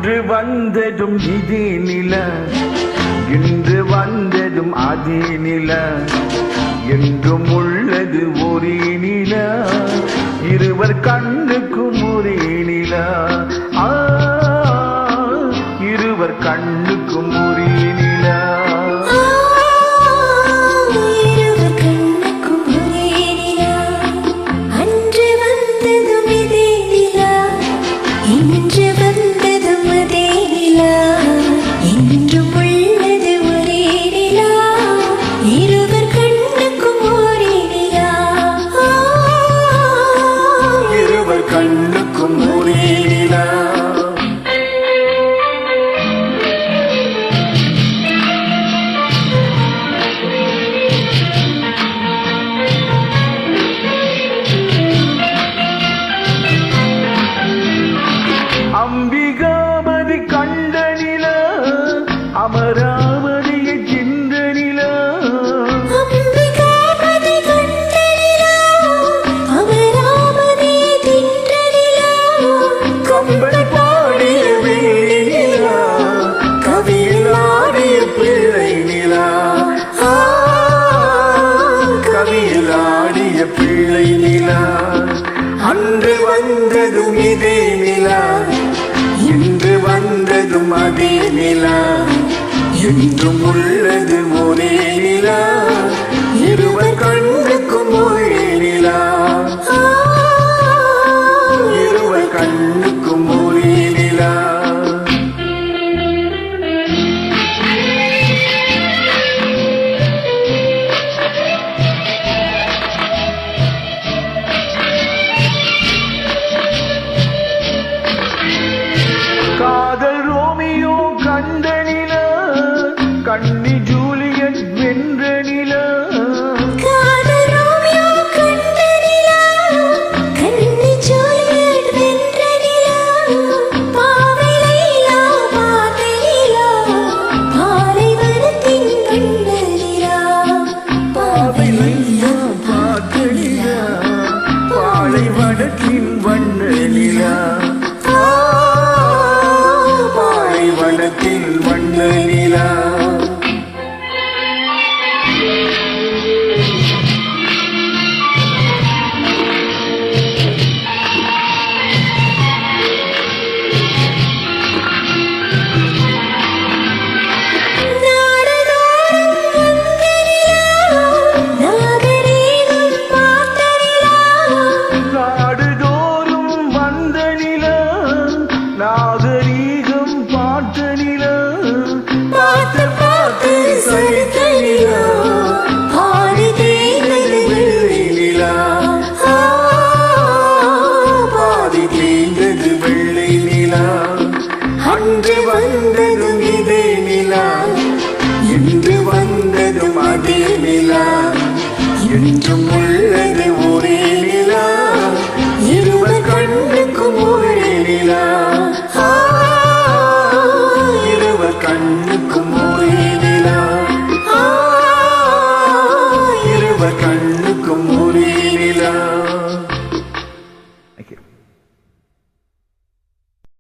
அன்று வந்ததும் இதே நிலா, இன்று வந்ததும் அதே நிலா, என்றும் உள்ளது ஒரே நிலா, இருவர் கண்ணுக்கும் ஒரே நிலா. இருவர் கண்ணுக்கும் ஒரே நிலா. கண்ணுக்கும் ஒரே நிலா. அம்பிகாபதி கண்ட நிலா, அமராவதியை சிந்த நிலா. கம்பன் பாடிய வெள்ளி நிலா, கவியில் ஆடிய பிள்ளை நிலா. கவியில் ஆடிய பிள்ளை நிலா. அன்று வந்ததும் இதே நிலா, இன்று வந்ததும் அதே நிலா, என்றும் உள்ளது ஒரே நிலா, இருவர் கண்ணுக்கும் ஒரே நிலா. இருவர் கண்ணுக்கும் ஒரே நிலா. காதல் ரோமியோ கண்ட நிலா, கண்ணி ஜூலியட் வென்ற நிலா. காதல் ரோமியோ கண்ட நிலா, கண்ணி ஜூலியட் வென்ற நிலா. பாவை லைலா பார்த்த நிலா, பாலைவனத்தின் வண்ண நிலா. பாவை லைலா பார்த்த நிலா, பாலைவனத்தின் வண்ண நிலா. பாலைவனத்தின் வண்ண நிலா.